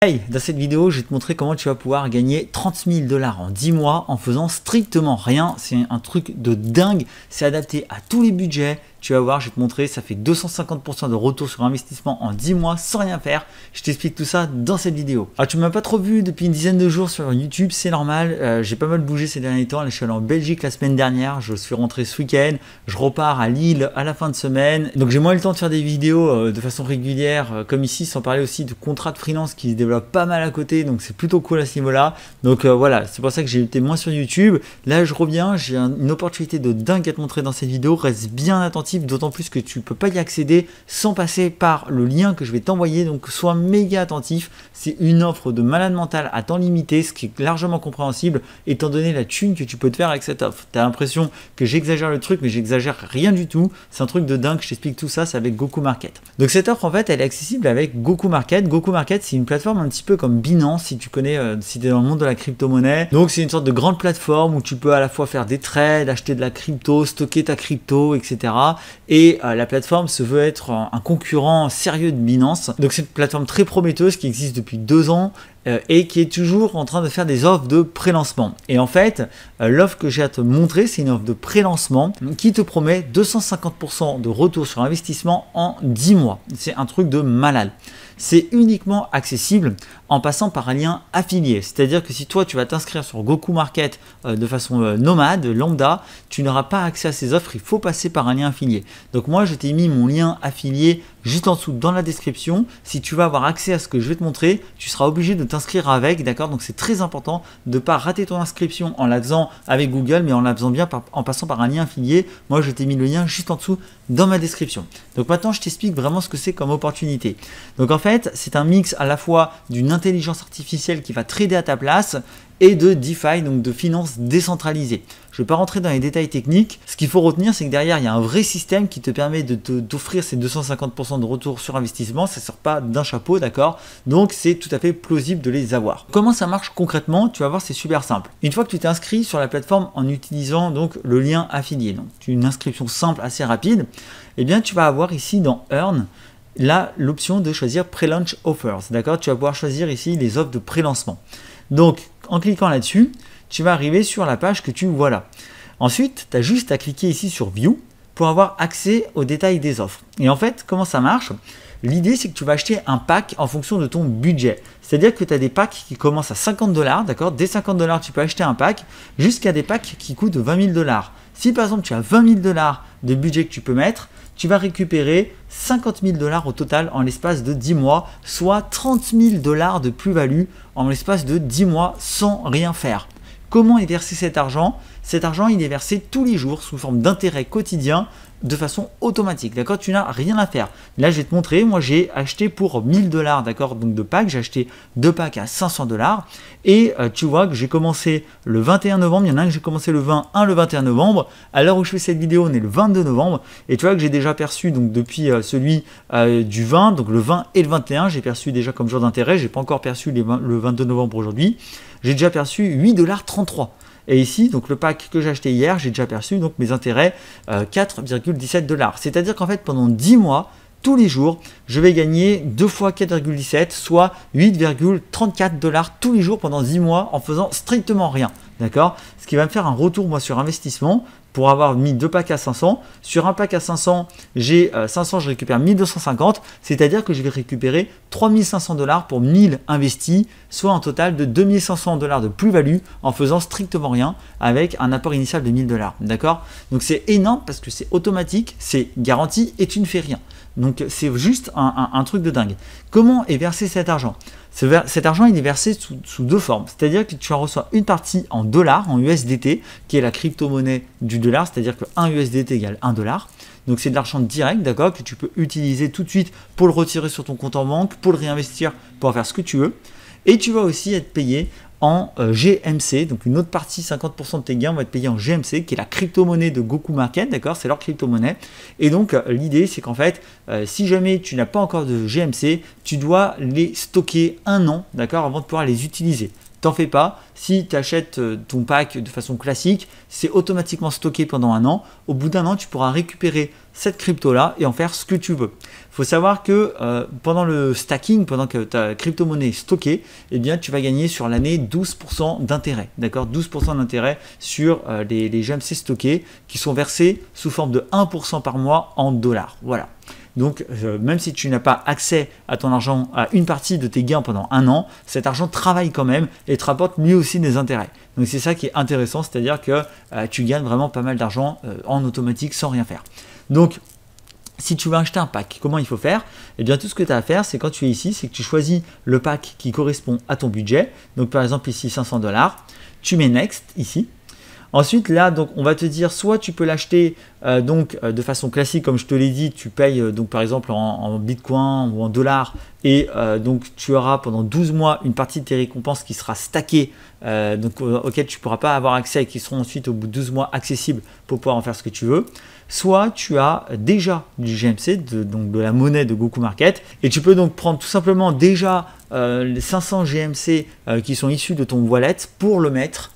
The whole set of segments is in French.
Hey, dans cette vidéo, je vais te montrer comment tu vas pouvoir gagner 30 000 $ en 10 mois en faisant strictement rien. C'est un truc de dingue, c'est adapté à tous les budgets. Tu vas voir, je vais te montrer, ça fait 250% de retour sur investissement en 10 mois sans rien faire. Je t'explique tout ça dans cette vidéo. Alors, tu ne m'as pas trop vu depuis une dizaine de jours sur YouTube, c'est normal. J'ai pas mal bougé ces derniers temps. Là, je suis allé en Belgique la semaine dernière, je suis rentré ce week-end, je repars à Lille à la fin de semaine. Donc, j'ai moins eu le temps de faire des vidéos de façon régulière comme ici, sans parler aussi de contrats de freelance qui se développent pas mal à côté. Donc, c'est plutôt cool à ce niveau-là. Donc, voilà, c'est pour ça que j'ai été moins sur YouTube. Là, je reviens, j'ai une opportunité de dingue à te montrer dans cette vidéo. Reste bien attentif. D'autant plus que tu ne peux pas y accéder sans passer par le lien que je vais t'envoyer, donc sois méga attentif. C'est une offre de malade mental à temps limité, ce qui est largement compréhensible étant donné la thune que tu peux te faire avec cette offre. Tu as l'impression que j'exagère le truc, mais j'exagère rien du tout. C'est un truc de dingue, je t'explique tout ça, c'est avec Goku Market. Donc cette offre en fait elle est accessible avec Goku Market. Goku Market c'est une plateforme un petit peu comme Binance si tu connais, si tu es dans le monde de la crypto-monnaie. Donc c'est une sorte de grande plateforme où tu peux à la fois faire des trades, acheter de la crypto, stocker ta crypto, etc. Et la plateforme se veut être un concurrent sérieux de Binance. Donc c'est une plateforme très prometteuse qui existe depuis 2 ans et qui est toujours en train de faire des offres de pré-lancement. Et en fait, l'offre que j'ai à te montrer, c'est une offre de pré-lancement qui te promet 250% de retour sur investissement en 10 mois. C'est un truc de malade. C'est uniquement accessible en passant par un lien affilié. C'est-à-dire que si toi, tu vas t'inscrire sur Goku Market de façon nomade, lambda, tu n'auras pas accès à ces offres, il faut passer par un lien affilié. Donc moi, je t'ai mis mon lien affilié juste en dessous dans la description. Si tu vas avoir accès à ce que je vais te montrer, tu seras obligé de t'inscrire avec, d'accord? Donc c'est très important de ne pas rater ton inscription en la faisant avec Google, mais en la faisant bien en passant par un lien affilié. Moi, je t'ai mis le lien juste en dessous dans ma description. Donc maintenant, je t'explique vraiment ce que c'est comme opportunité. Donc en fait, c'est un mix à la fois d'une intelligence artificielle qui va trader à ta place et de DeFi, donc de finances décentralisées. Je ne vais pas rentrer dans les détails techniques. Ce qu'il faut retenir, c'est que derrière, il y a un vrai système qui te permet d'offrir ces 250% de retour sur investissement. Ça ne sort pas d'un chapeau, d'accord? Donc, c'est tout à fait plausible de les avoir. Comment ça marche concrètement? Tu vas voir, c'est super simple. Une fois que tu t'es inscrit sur la plateforme en utilisant donc le lien affilié, donc une inscription simple, assez rapide, eh bien, tu vas avoir ici dans Earn, là, l'option de choisir Pre-Launch Offers, d'accord? Tu vas pouvoir choisir ici les offres de pré-lancement. Donc, en cliquant là-dessus, tu vas arriver sur la page que tu vois là. Ensuite, tu as juste à cliquer ici sur View pour avoir accès aux détails des offres. Et en fait, comment ça marche? L'idée, c'est que tu vas acheter un pack en fonction de ton budget. C'est-à-dire que tu as des packs qui commencent à 50 $, d'accord? Dès 50 $, tu peux acheter un pack jusqu'à des packs qui coûtent 20 000 $. Si par exemple, tu as 20 000 $ de budget que tu peux mettre, tu vas récupérer 50 000 $ au total en l'espace de 10 mois, soit 30 000 $ de plus-value en l'espace de 10 mois sans rien faire. Comment est versé cet argent? Cet argent, il est versé tous les jours sous forme d'intérêt quotidien de façon automatique, d'accord? Tu n'as rien à faire. Là, je vais te montrer, moi j'ai acheté pour 1000 $, d'accord? Donc de packs, j'ai acheté 2 packs à 500 $ et tu vois que j'ai commencé le 21 novembre, il y en a un que j'ai commencé le 20, un le 21 novembre. À l'heure où je fais cette vidéo, on est le 22 novembre et tu vois que j'ai déjà perçu donc depuis celui du 20, donc le 20 et le 21, j'ai perçu déjà comme jour d'intérêt, j'ai pas encore perçu le 22 novembre aujourd'hui, j'ai déjà perçu 8,33 $. Et ici, donc le pack que j'ai acheté hier, j'ai déjà perçu donc mes intérêts 4,17 $. C'est-à-dire qu'en fait, pendant 10 mois, tous les jours, je vais gagner 2 fois 4,17, soit 8,34 $ tous les jours pendant 10 mois en faisant strictement rien. D'accord? Ce qui va me faire un retour moi sur investissement pour avoir mis 2 packs à 500. Sur un pack à 500, j'ai 500, je récupère 1250, c'est-à-dire que je vais récupérer 3500 $ pour 1000 investis, soit un total de 2500 $ de plus-value en faisant strictement rien avec un apport initial de 1000 $. D'accord? Donc c'est énorme parce que c'est automatique, c'est garanti et tu ne fais rien. Donc c'est juste un truc de dingue. Comment est versé cet argent? Cet argent il est versé sous 2 formes. C'est-à-dire que tu en reçois une partie en dollars, en USDT, qui est la crypto-monnaie du dollar, c'est-à-dire que 1 USDT égale 1 $. Donc c'est de l'argent direct, d'accord, que tu peux utiliser tout de suite pour le retirer sur ton compte en banque, pour le réinvestir, pour en faire ce que tu veux. Et tu vas aussi être payé en GMC, donc une autre partie, 50% de tes gains vont être payés en GMC, qui est la crypto-monnaie de Goku Market, d'accord, c'est leur crypto-monnaie. Et donc l'idée c'est qu'en fait, si jamais tu n'as pas encore de GMC, tu dois les stocker 1 an, d'accord, avant de pouvoir les utiliser. T'en fais pas, si tu achètes ton pack de façon classique, c'est automatiquement stocké pendant 1 an. Au bout d'1 an, tu pourras récupérer cette crypto-là et en faire ce que tu veux. Il faut savoir que pendant le stacking, pendant que ta crypto-monnaie est stockée, eh bien, tu vas gagner sur l'année 12% d'intérêt. D'accord, 12% d'intérêt sur les GMC stockés qui sont versés sous forme de 1% par mois en dollars. Voilà. Donc, même si tu n'as pas accès à ton argent, à une partie de tes gains pendant 1 an, cet argent travaille quand même et te rapporte lui aussi des intérêts. Donc, c'est ça qui est intéressant, c'est-à-dire que tu gagnes vraiment pas mal d'argent en automatique sans rien faire. Donc, si tu veux acheter un pack, comment il faut faire? Eh bien, tout ce que tu as à faire, c'est quand tu es ici, c'est que tu choisis le pack qui correspond à ton budget. Donc, par exemple, ici, 500 $. Tu mets Next, ici. Ensuite, là, donc, on va te dire, soit tu peux l'acheter de façon classique, comme je te l'ai dit, tu payes donc par exemple en Bitcoin ou en dollars, et donc tu auras pendant 12 mois une partie de tes récompenses qui sera stackée, auquel tu ne pourras pas avoir accès et qui seront ensuite au bout de 12 mois accessibles pour pouvoir en faire ce que tu veux. Soit tu as déjà du GMC, donc de la monnaie de Goku Market, et tu peux donc prendre tout simplement déjà les 500 GMC qui sont issus de ton wallet pour le mettre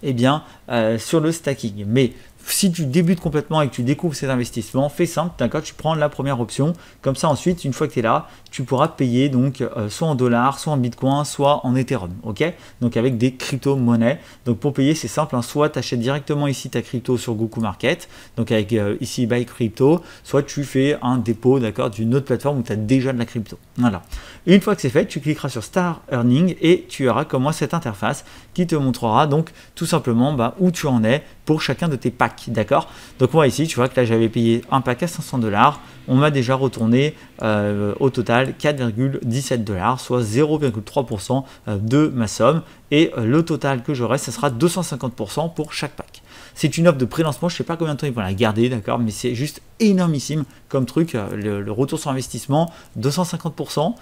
sur le stacking. Mais si tu débutes complètement et que tu découvres ces investissements, fais simple, d'accord, tu prends la première option, comme ça ensuite, une fois que tu es là, tu pourras payer donc soit en dollars, soit en Bitcoin, soit en Ethereum, ok? Donc avec des crypto-monnaies. Donc pour payer, c'est simple, hein, soit tu achètes directement ici ta crypto sur Goku Market, donc avec ici Buy Crypto, soit tu fais un dépôt, d'accord, d'une autre plateforme où tu as déjà de la crypto. Voilà. Et une fois que c'est fait, tu cliqueras sur Start Earning et tu auras comme moi cette interface qui te montrera donc tout simplement où tu en es pour chacun de tes packs, d'accord? Donc moi ici, tu vois que là j'avais payé un pack à 500 $, on m'a déjà retourné au total 4,17 $, soit 0,3% de ma somme, et le total que j'aurai, ce sera 250% pour chaque pack. C'est une offre de pré-lancement, je ne sais pas combien de temps ils vont la garder, d'accord, mais c'est juste énormissime comme truc, le retour sur investissement, 250%,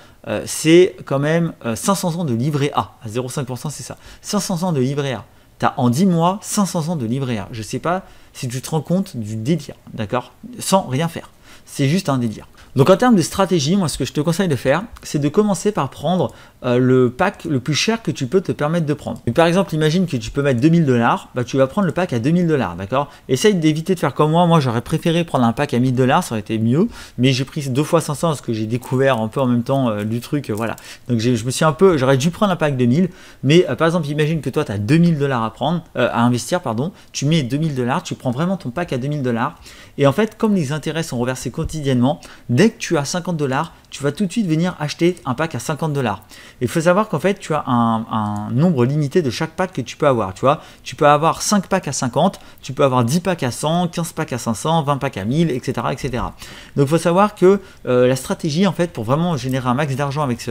c'est quand même 500 ans de livret A, à 0,5% c'est ça, 500 ans de livret A. Tu as en 10 mois 500 ans de livret A. Je ne sais pas si tu te rends compte du délire, d'accord, sans rien faire. C'est juste un délire. Donc en termes de stratégie, moi ce que je te conseille de faire, c'est de commencer par prendre le pack le plus cher que tu peux te permettre de prendre. Donc, par exemple, imagine que tu peux mettre 2000 $, tu vas prendre le pack à 2000 $, d'accord? Essaye d'éviter de faire comme moi. Moi j'aurais préféré prendre un pack à 1000 $, ça aurait été mieux, mais j'ai pris 2 fois 500 parce que j'ai découvert un peu en même temps du truc, voilà. Donc je me suis j'aurais dû prendre un pack de 1000, mais par exemple, imagine que toi tu as 2000 $ à prendre, à investir, pardon, tu mets 2000 $, tu prends vraiment ton pack à 2000 $, et en fait, comme les intérêts sont reversés quotidiennement, dès que tu as 50 $, tu vas tout de suite venir acheter un pack à 50 $. Il faut savoir qu'en fait, tu as un nombre limité de chaque pack que tu peux avoir. Tu vois, tu peux avoir 5 packs à 50, tu peux avoir 10 packs à 100, 15 packs à 500, 20 packs à 1000, etc. etc. Donc, il faut savoir que la stratégie, en fait, pour vraiment générer un max d'argent avec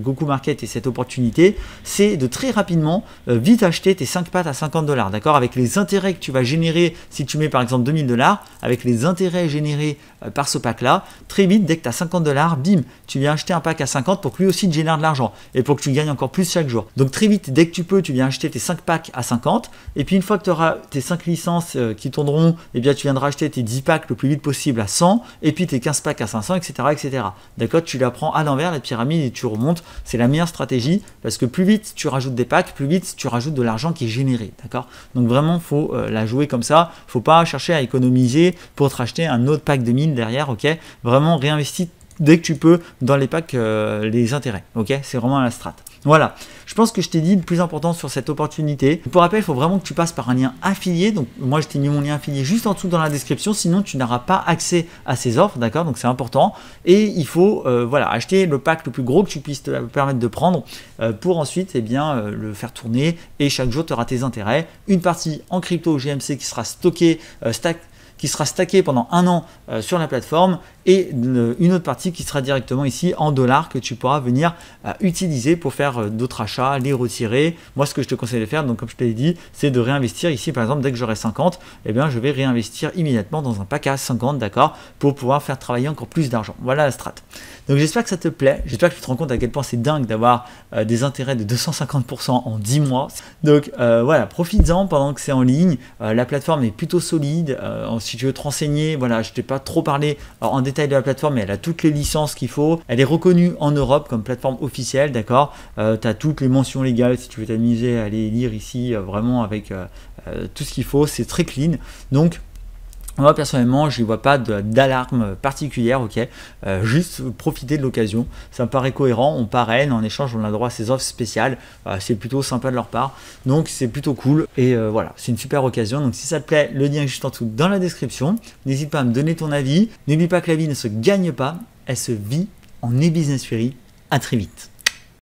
Goku Market et cette opportunité, c'est de très rapidement vite acheter tes 5 packs à 50 $. D'accord, avec les intérêts que tu vas générer si tu mets par exemple 2000 $, avec les intérêts générés par ce pack-là, très vite, dès que tu as 50 $, bim, tu viens acheter un pack à 50 pour que lui aussi te génère de l'argent et pour que tu gagnes encore plus chaque jour. Donc très vite, dès que tu peux, tu viens acheter tes 5 packs à 50, et puis une fois que tu auras tes 5 licences qui tourneront, eh bien tu viendras acheter tes 10 packs le plus vite possible à 100, et puis tes 15 packs à 500, etc. etc. D'accord, tu la prends à l'envers, la pyramide, et tu remontes. C'est la meilleure stratégie parce que plus vite tu rajoutes des packs, plus vite tu rajoutes de l'argent qui est généré. D'accord, donc vraiment, il faut la jouer comme ça. Il ne faut pas chercher à économiser pour te racheter un autre pack de 1000 derrière, ok? Vraiment, réinvestis dès que tu peux dans les packs, les intérêts, ok? C'est vraiment la strat. Voilà, je pense que je t'ai dit le plus important sur cette opportunité. Pour rappel, il faut vraiment que tu passes par un lien affilié. Donc moi, je t'ai mis mon lien affilié juste en dessous dans la description, sinon tu n'auras pas accès à ces offres, d'accord? Donc c'est important. Et il faut acheter le pack le plus gros que tu puisses te permettre de prendre pour ensuite le faire tourner, et chaque jour tu auras tes intérêts. Une partie en crypto GMC qui sera stockée, qui sera stackée pendant un an sur la plateforme et une autre partie qui sera directement ici en dollars que tu pourras venir utiliser pour faire d'autres achats, les retirer. Moi, ce que je te conseille de faire, donc comme je te l'ai dit, c'est de réinvestir ici. Par exemple, dès que j'aurai 50, eh bien, je vais réinvestir immédiatement dans un pack à 50, d'accord, pour pouvoir faire travailler encore plus d'argent. Voilà la strat. Donc j'espère que ça te plaît, j'espère que tu te rends compte à quel point c'est dingue d'avoir des intérêts de 250% en 10 mois. Donc voilà, profites-en pendant que c'est en ligne. La plateforme est plutôt solide. Si tu veux te renseigner, voilà, je t'ai pas trop parlé en détail de la plateforme, mais elle a toutes les licences qu'il faut. Elle est reconnue en Europe comme plateforme officielle, d'accord. Tu as toutes les mentions légales si tu veux t'amuser à aller lire ici, vraiment avec tout ce qu'il faut. C'est très clean. Donc moi personnellement, je n'y vois pas d'alarme particulière, ok. Juste profiter de l'occasion, ça me paraît cohérent. On parraine, en échange on a droit à ces offres spéciales, c'est plutôt sympa de leur part, donc c'est plutôt cool. Et voilà, c'est une super occasion. Donc si ça te plaît, le lien est juste en dessous dans la description. N'hésite pas à me donner ton avis. N'oublie pas que la vie ne se gagne pas, elle se vit en e-business fury. À très vite.